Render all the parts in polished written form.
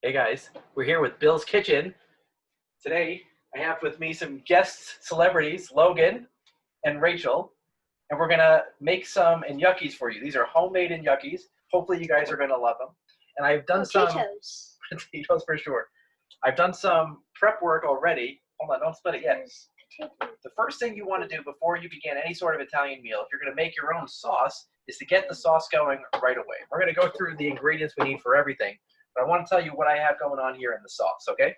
Hey guys, we're here with Bill's Kitchen. Today I have with me some guest celebrities, Logan and Rachel, and we're gonna make some gnocchis for you. These are homemade gnocchis. Hopefully you guys are gonna love them. And I've done Potatoes. some potatoes for sure. I've done some prep work already. Hold on, don't split it yet. The first thing you want to do before you begin any sort of Italian meal, if you're going to make your own sauce, is to get the sauce going right away. We're going to go through the ingredients we need for everything, but I want to tell you what I have going on here in the sauce, okay?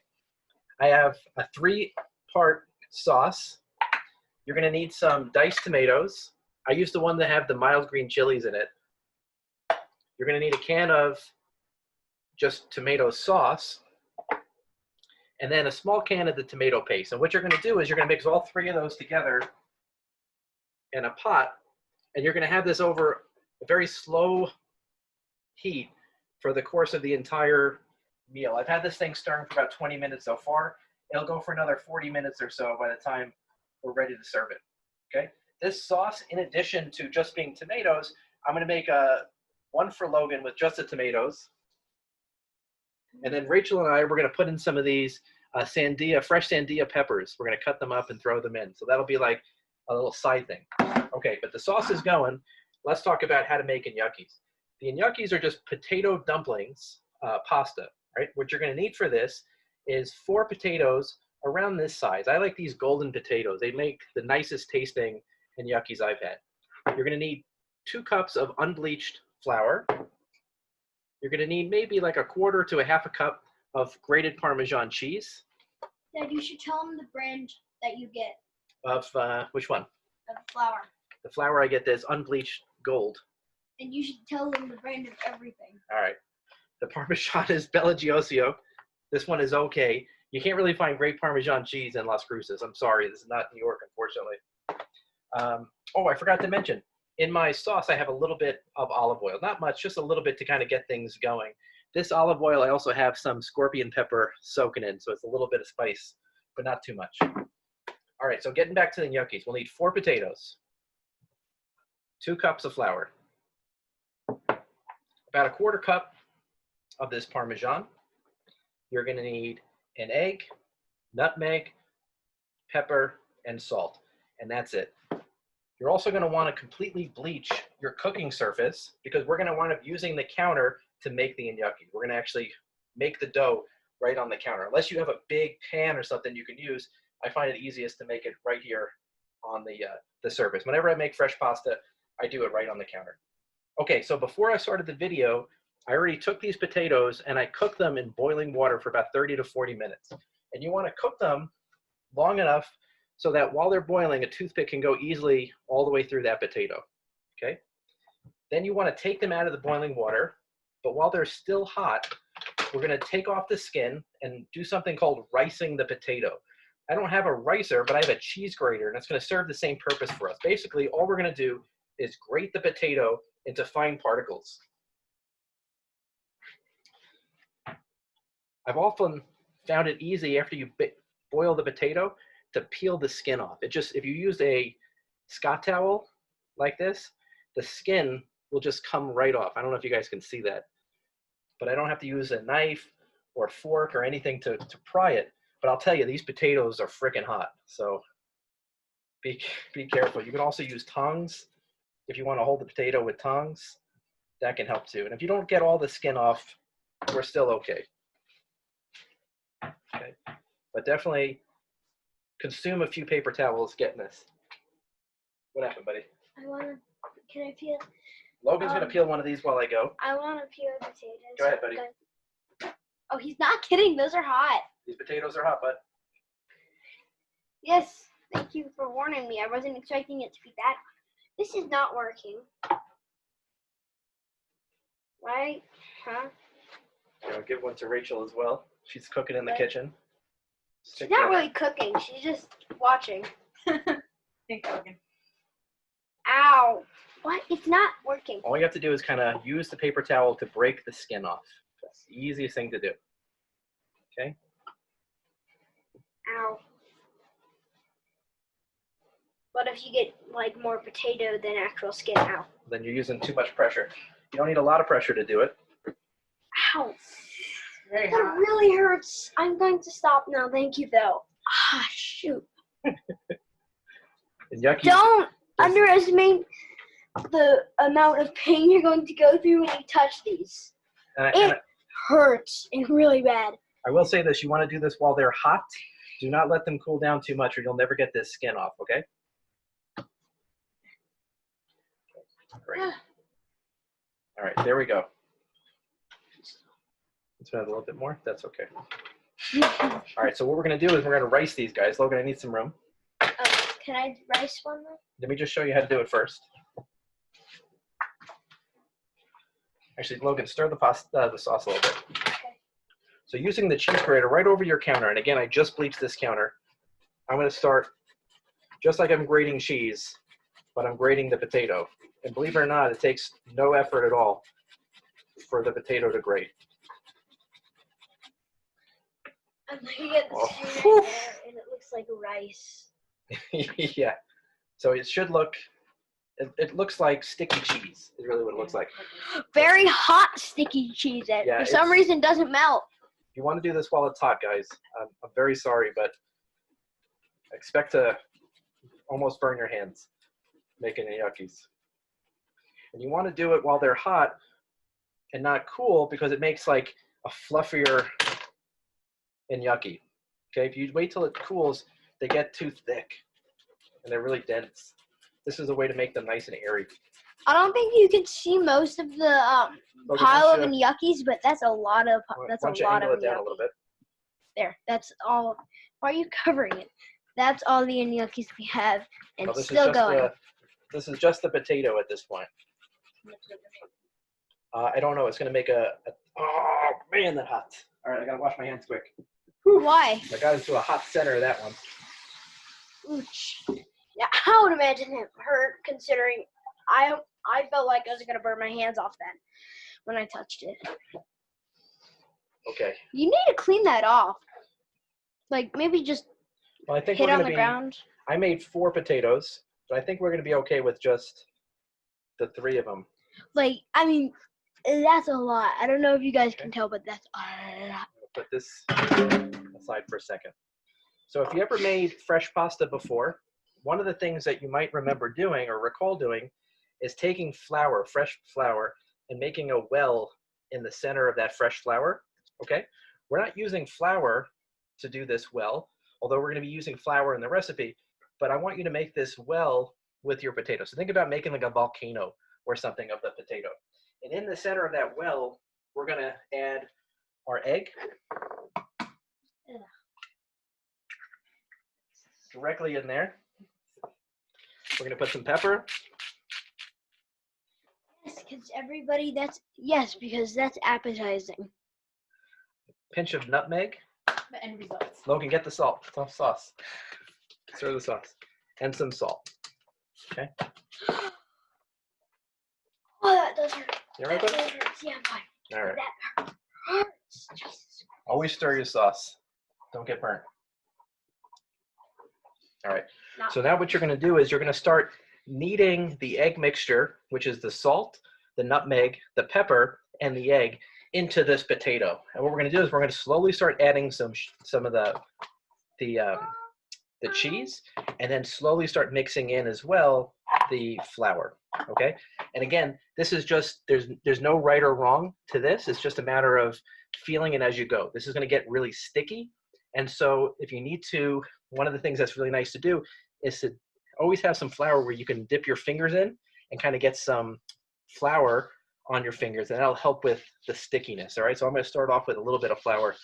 I have a 3-part sauce. You're going to need some diced tomatoes. I use the one that have the mild green chilies in it. You're going to need a can of just tomato sauce, and then a small can of the tomato paste. And what you're going to do is you're going to mix all 3 of those together in a pot, and you're going to have this over a very slow heat for the course of the entire meal. I've had this thing stirring for about 20 minutes so far. It'll go for another 40 minutes or so by the time we're ready to serve it. Okay. This sauce, in addition to just being tomatoes, I'm going to make one for Logan with just the tomatoes. And then Rachel and I, we're going to put in some of these fresh sandia peppers. We're going to cut them up and throw them in. So that'll be like a little side thing. Okay, but the sauce is going. Let's talk about how to make gnocchis. The gnocchis are just potato dumplings, pasta, right? What you're going to need for this is 4 potatoes around this size. I like these golden potatoes. They make the nicest tasting gnocchis I've had. You're going to need 2 cups of unbleached flour. You're going to need maybe like 1/4 to 1/2 cup of grated Parmesan cheese. Dad, you should tell them the brand that you get. Of which one? Of flour. The flour I get this unbleached gold. And you should tell them the brand of everything. All right. The Parmesan is Bella Gioia. This one is okay. You can't really find great Parmesan cheese in Las Cruces. I'm sorry, this is not New York, unfortunately. Oh, I forgot to mention. In my sauce, I have a little bit of olive oil. Not much, just a little bit to kind of get things going. This olive oil, I also have some scorpion pepper soaking in, so it's a little bit of spice, but not too much. All right, so getting back to the gnocchis, we'll need 4 potatoes, 2 cups of flour, about 1/4 cup of this Parmesan. You're going to need an egg, nutmeg, pepper, and salt, and that's it. You're also going to want to completely bleach your cooking surface because we're going to wind up using the counter to make the gnocchi. We're going to actually make the dough right on the counter. Unless you have a big pan or something you can use, I find it easiest to make it right here on the surface. Whenever I make fresh pasta, I do it right on the counter. Okay, so before I started the video, I already took these potatoes and I cooked them in boiling water for about 30 to 40 minutes. And you want to cook them long enough so that while they're boiling, a toothpick can go easily all the way through that potato, okay? Then you want to take them out of the boiling water, but while they're still hot, we're going to take off the skin and do something called ricing the potato. I don't have a ricer, but I have a cheese grater, and it's going to serve the same purpose for us. Basically, all we're going to do is grate the potato into fine particles. I've often found it easy after you boil the potato to peel the skin off. If you use a Scott towel like this, the skin will just come right off. I don't know if you guys can see that, but I don't have to use a knife or fork or anything to pry it. But I'll tell you, these potatoes are freaking hot. So be careful. You can also use tongs. If you want to hold the potato with tongs, that can help too. And if you don't get all the skin off, we're still okay. Okay, but definitely consume a few paper towels getting this. What happened, buddy? Can I peel? Logan's going to peel one of these while I go. I want to peel potatoes. Go ahead, buddy. Oh, he's not kidding. Those are hot. These potatoes are hot, bud. Yes. Thank you for warning me. I wasn't expecting it to be that hot. This is not working. Right? Huh? I'll give one to Rachel as well. She's cooking in the kitchen. She's not really cooking. She's just watching. Thanks, Logan. Ow. What? It's not working. All you have to do is kind of use the paper towel to break the skin off. That's the easiest thing to do. Okay? Ow. What if you get like more potato than actual skin? Ow. Then you're using too much pressure. You don't need a lot of pressure to do it. Ow. Very That hot. really hurts. I'm going to stop now. Thank you, though. Ah, shoot. And yucky. Don't underestimate the amount of pain you're going to go through when you touch these. And It hurts and really bad. I will say this: you want to do this while they're hot. Do not let them cool down too much, or you'll never get this skin off. Okay. Great. All right, there we go. Let's add a little bit more. That's okay. All right, so what we're going to do is we're going to rice these guys. Logan, I need some room. Can I rice one more? Let me just show you how to do it first. Actually, Logan, stir the sauce a little bit. Okay. So using the cheese grater right over your counter, and again, I just bleached this counter. I'm going to start just like I'm grating cheese, but I'm grating the potato. And believe it or not, it takes no effort at all for the potato to grate. I'm looking at the Oh. screen right there, and it looks like rice. Yeah. So it should look, it looks like sticky cheese is really what it looks like. Very hot, sticky cheese that Yeah, for some reason doesn't melt. If you want to do this while it's hot, guys, I'm very sorry, but I expect to almost burn your hands making the yuckies. And you want to do it while they're hot and not cool because it makes like a fluffier gnocchi. Okay, if you wait till it cools, they get too thick and they're really dense. This is a way to make them nice and airy. I don't think you can see most of the Logan, pile of why gnocchis, but that's a lot of don't you angle it down a little bit? There, that's all. Why are you covering it? That's all the gnocchis we have, and Well, it's still going. This is just the potato at this point. I don't know. It's going to make oh, man, that hot. All right, I got to wash my hands quick. Why? I got into a hot center of that one. Ouch. Yeah, I would imagine it hurt considering I felt like I was gonna burn my hands off then when I touched it. Okay. You need to clean that off. Like maybe just Well, I think hit we're on going the to be. ground. I made 4 potatoes, but I think we're going to be okay with just the 3 of them. Like I mean, that's a lot. I don't know if you guys can tell, but that's a lot. Put this aside for a second. So if you ever made fresh pasta before, one of the things that you might remember doing or recall doing is taking flour, fresh flour, and making a well in the center of that fresh flour. Okay? We're not using flour to do this well, although we're going to be using flour in the recipe, but I want you to make this well with your potato. So think about making like a volcano or something of the potato. And in the center of that well, we're going to add our egg directly in there. We're going to put some pepper. Yes, because that's appetizing. Pinch of nutmeg. The end results. Logan, get the salt. Sauce. Stir the sauce. And some salt. Okay. Oh, that does hurt. You all right, That buddy? really hurts. Yeah, I'm fine. All right. That hurts. Jesus. Always stir your sauce. Don't get burnt. All right. No. So now what you're going to do is you're going to start kneading the egg mixture, which is the salt, the nutmeg, the pepper, and the egg, into this potato. And what we're going to do is we're going to slowly start adding some of the cheese, and then slowly start mixing in as well the flour. Okay. And again, this is just there's no right or wrong to this. It's just a matter of feeling it as you go. This is going to get really sticky, and so if you need to, one of the things that's really nice to do is to always have some flour where you can dip your fingers in and kind of get some flour on your fingers, and that'll help with the stickiness. All right, so I'm going to start off with a little bit of flour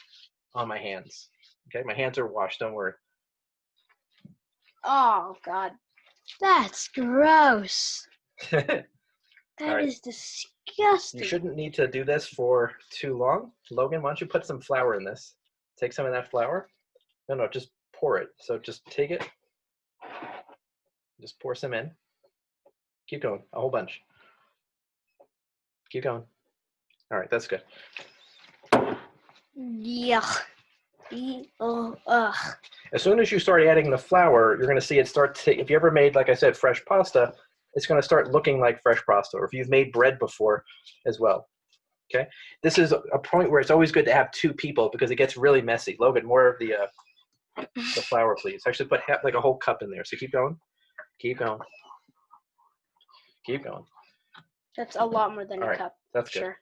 on my hands. Okay, my hands are washed, don't worry. Oh God, that's gross. That right. is disgusting. You shouldn't need to do this for too long. Logan, why don't you put some flour in this? Take some of that flour. No, just pour it. So just take it. Just pour some in. Keep going, a whole bunch. Keep going. All right, that's good. Yuck. Ugh. As soon as you start adding the flour, you're going to see it start to, if you ever made, like I said, fresh pasta, it's going to start looking like fresh pasta, or if you've made bread before as well. Okay, this is a point where it's always good to have 2 people because it gets really messy. Logan, more of the flour, please. Actually, put like a whole cup in there. So keep going, keep going, keep going. That's a lot more than All a right, cup. that's good. Sure.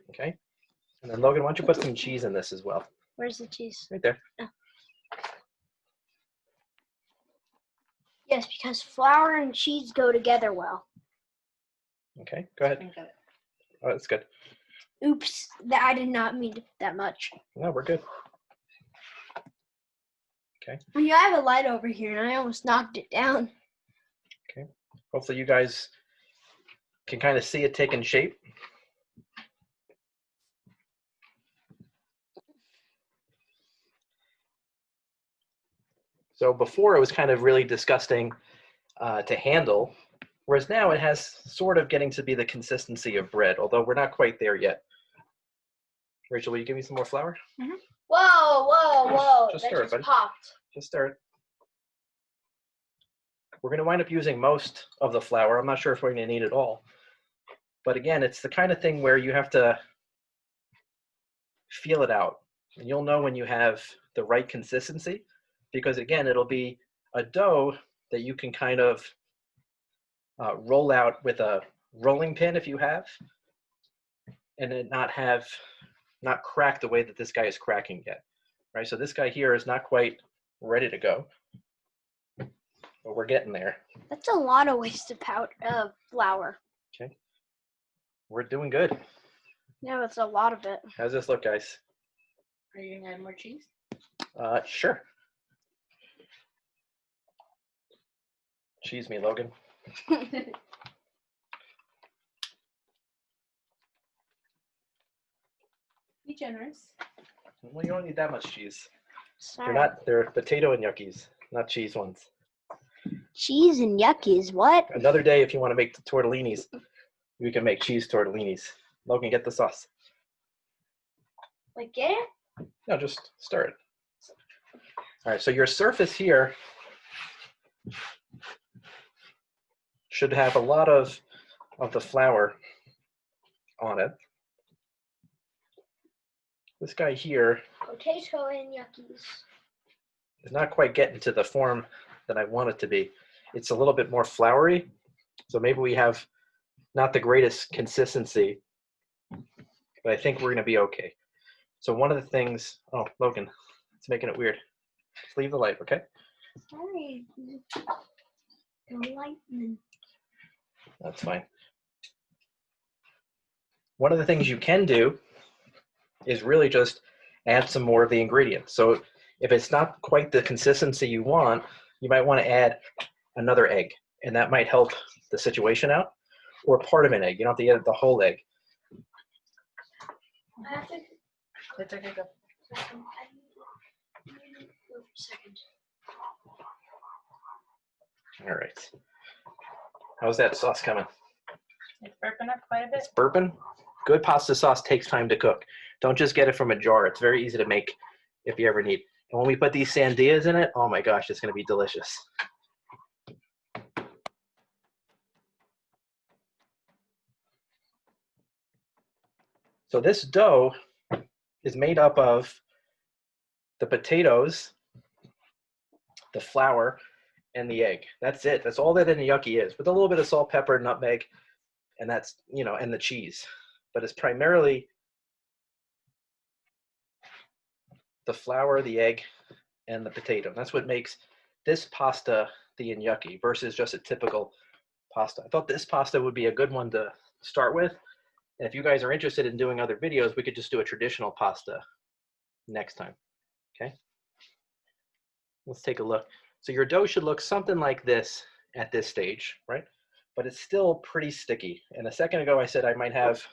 Okay, and then Logan, why don't you put some cheese in this as well? Where's the cheese? Right there. Oh. Yes, because flour and cheese go together well. Okay, go ahead. Think of it. Oh, that's good. Oops, that I did not mean that much. No, we're good. Okay. Yeah, I have a light over here, and I almost knocked it down. Okay. Hopefully you guys can kind of see it taking shape. So before it was kind of really disgusting to handle, whereas now it has sort of getting to be the consistency of bread, although we're not quite there yet. Rachel, will you give me some more flour? Mm-hmm. Whoa, whoa, whoa. Just That stir it, just buddy. popped. Just stir it. We're going to wind up using most of the flour. I'm not sure if we're going to need it all. But again, it's the kind of thing where you have to feel it out. And you'll know when you have the right consistency, because again, it'll be a dough that you can kind of roll out with a rolling pin if you have, and then not crack the way that this guy is cracking yet, right? So this guy here is not quite ready to go, but we're getting there. That's a lot of wasted flour. Okay, we're doing good. Yeah, that's a lot of it. How's this look, guys? Are you gonna add more cheese? Sure. Cheese me, Logan. Be generous. Well, you don't need that much cheese. Sorry. They're potato and gnocchis, not cheese ones. Cheese and yuckies, what? Another day, if you want to make the tortellinis, we can make cheese tortellinis. Logan, get the sauce. Like, get it? No, just stir it. All right, so your surface here should have a lot of the flour on it. This guy here Potato and yuckies. is not quite getting to the form that I want it to be. It's a little bit more floury, so maybe we have not the greatest consistency, but I think we're going to be okay. So one of the things, oh, Logan, it's making it weird. Just leave the light, okay? Sorry. The lightning. That's fine. One of the things you can do is really just add some more of the ingredients. So if it's not quite the consistency you want, you might want to add another egg, and that might help the situation out, or part of an egg. You don't have to add the whole egg. It's okay, go. All right. How's that sauce coming? It's burping up quite a bit. It's burping. Good pasta sauce takes time to cook. Don't just get it from a jar. It's very easy to make if you ever need. And when we put these sandias in it, oh my gosh, it's going to be delicious. So this dough is made up of the potatoes, the flour, and the egg. That's it. That's all that a gnocchi is, with a little bit of salt, pepper, nutmeg, and that's, you know, and the cheese. But it's primarily the flour, the egg, and the potato. And that's what makes this pasta the gnocchi versus just a typical pasta. I thought this pasta would be a good one to start with. And if you guys are interested in doing other videos, we could just do a traditional pasta next time. Okay? Let's take a look. So your dough should look something like this at this stage, right? But it's still pretty sticky. And a second ago I said I might have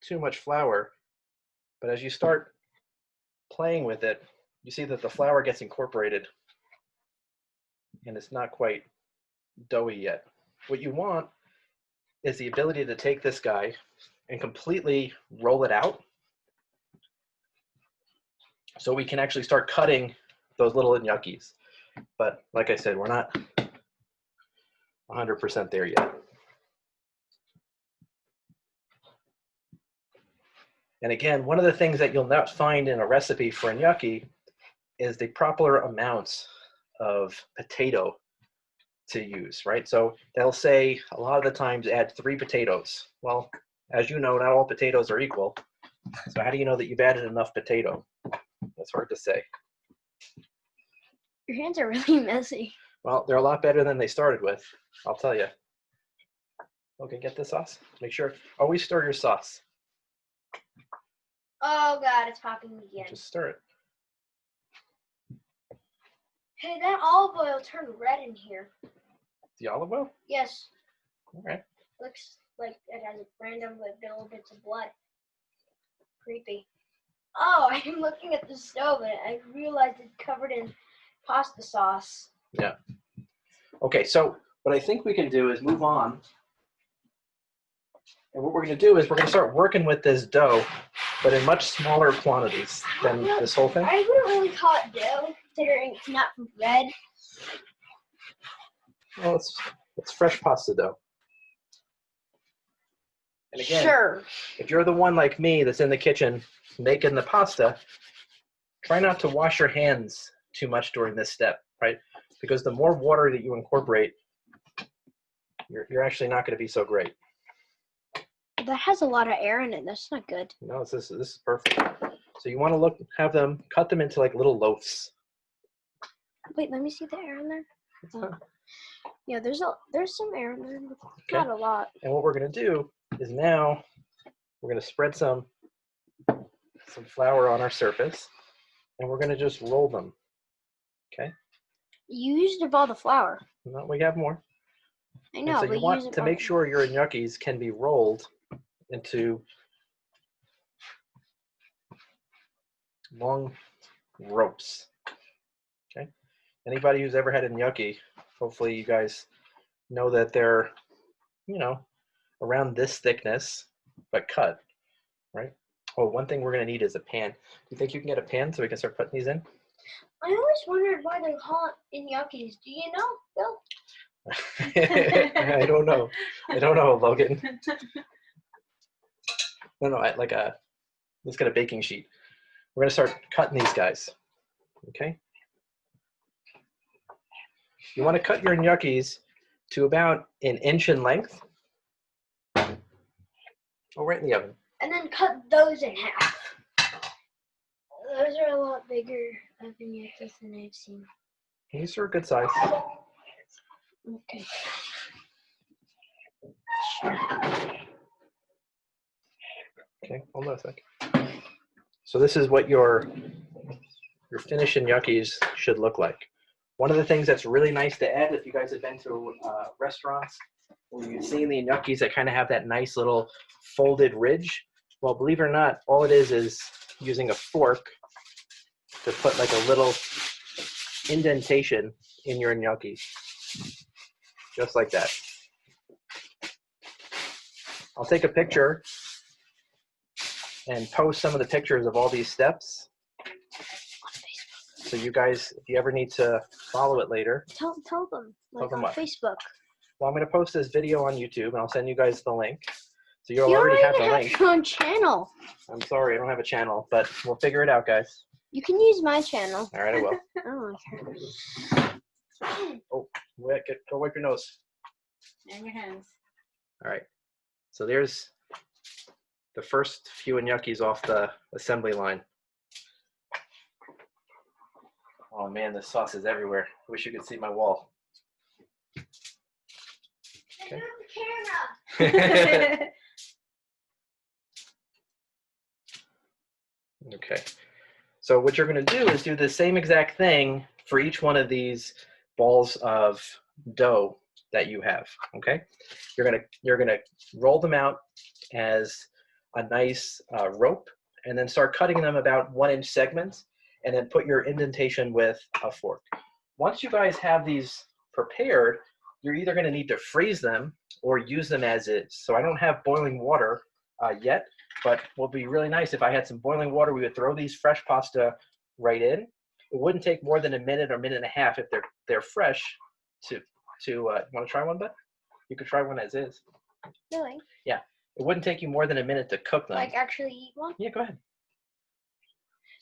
too much flour, but as you start playing with it, you see that the flour gets incorporated and it's not quite doughy yet. What you want is the ability to take this guy and completely roll it out so we can actually start cutting those little gnocchis. But like I said, we're not 100% there yet. And again, one of the things that you'll not find in a recipe for a gnocchi is the proper amounts of potato to use, right? So they'll say a lot of the times add 3 potatoes. Well, as you know, not all potatoes are equal. So how do you know that you've added enough potato? That's hard to say. Your hands are really messy. Well, they're a lot better than they started with, I'll tell you. Okay, get the sauce. Make sure, always stir your sauce. Oh God, it's popping again. Just stir it. Hey, that olive oil turned red in here. The olive oil? Yes. All right. Looks like it has random little bits of blood. Creepy. Oh, I'm looking at the stove and I realized it's covered in pasta sauce. Yeah. Okay, so what I think we can do is move on. And what we're going to do is we're going to start working with this dough, but in much smaller quantities than this whole thing. I wouldn't really call it dough, considering it's not red. Well, it's fresh pasta dough. And again, Sure. if you're the one like me that's in the kitchen making the pasta, try not to wash your hands too much during this step, right? Because the more water that you incorporate, you're actually not going to be so great. That has a lot of air in it. That's not good. No, this is perfect. So you want to cut them into like little loaves. Wait, let me see the air in there. Oh. Yeah, there's some air in there, but Okay. not a lot. And what we're going to do is now we're going to spread some flour on our surface, and we're going to just roll them. Okay. You used up all the flour. No, we have more. I And know, so but you want to make sure your gnocchis can be rolled into long ropes. Okay. Anybody who's ever had a gnocchi, hopefully you guys know that they're, around this thickness, but cut, right? Oh, one thing we're going to need is a pan. Do you think you can get a pan so we can start putting these in? I always wondered why they call it gnocchis. Do you know, Bill? I don't know. I don't know, Logan. No, let's get a baking sheet. We're going to start cutting these guys, okay? You want to cut your gnocchis to about 1 inch in length. Oh, right in the oven. And then cut those in half. Those are a lot bigger of gnocchis than I've seen. These are a good size. Okay. Okay, hold on a sec. So this is what your finished gnocchis should look like. One of the things that's really nice to add, if you guys have been to restaurants where you've seen the gnocchis that kind of have that nice little folded ridge, well, believe it or not, all it is using a fork to put like a little indentation in your gnocchi, just like that. I'll take a picture and post some of the pictures of all these steps. So you guys, if you ever need to follow it later. Tell them, like them on what? Facebook. Well, I'm going to post this video on YouTube, and I'll send you guys the link. So you'll You already don't have even the have link. your own channel. I'm sorry, I don't have a channel, but we'll figure it out, guys. You can use my channel. All right, I will. I don't care. Oh, go wipe your nose. And your hands. All right. So there's the first few gnocchis off the assembly line. Oh man, the sauce is everywhere. I wish you could see my wall. Okay. Okay. So what you're going to do is do the same exact thing for each one of these balls of dough that you have. Okay. You're gonna roll them out as a nice rope, and then start cutting them about 1 inch segments, and then put your indentation with a fork. Once you guys have these prepared, you're either going to need to freeze them or use them as is. So I don't have boiling water yet, but it would be really nice if I had some boiling water. We would throw these fresh pasta right in. It wouldn't take more than a minute or minute and a half if they're fresh. You want to try one, bud? You could try one as is. Really? Yeah. It wouldn't take you more than a minute to cook them. Like actually eat one? Yeah, go ahead.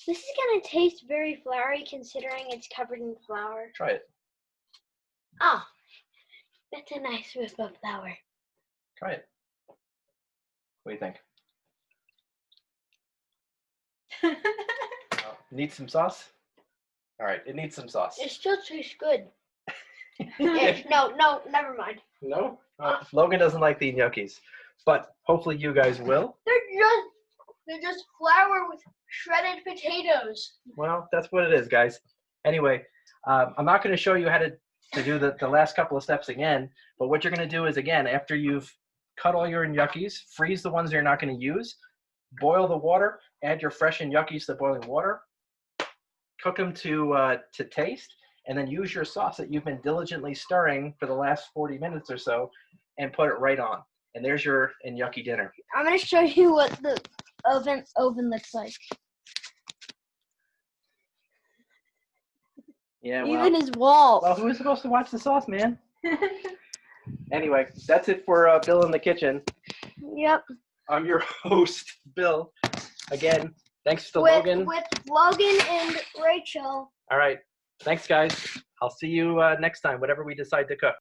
This is gonna taste very floury considering it's covered in flour. Try it. Oh, that's a nice whiff of flour. Try it. What do you think? Need some sauce? All right, it needs some sauce. It still tastes good. No, never mind. No? Logan doesn't like the gnocchis, but hopefully you guys will. They're just flour with shredded potatoes. Well, that's what it is, guys. Anyway, I'm not going to show you how to do the last couple of steps again, but what you're going to do is, again, after you've cut all your gnocchis, freeze the ones you're not going to use, boil the water, add your fresh gnocchis to the boiling water, cook them to taste, and then use your sauce that you've been diligently stirring for the last 40 minutes or so and put it right on. And there's your gnocchi dinner. I'm going to show you what the oven looks like. Yeah, Even his wall. Well, who was supposed to watch the sauce, man? Anyway, that's it for Bill in the Kitchen. Yep. I'm your host, Bill. Again, thanks to Logan. With Logan and Rachel. All right. Thanks, guys. I'll see you next time, whatever we decide to cook.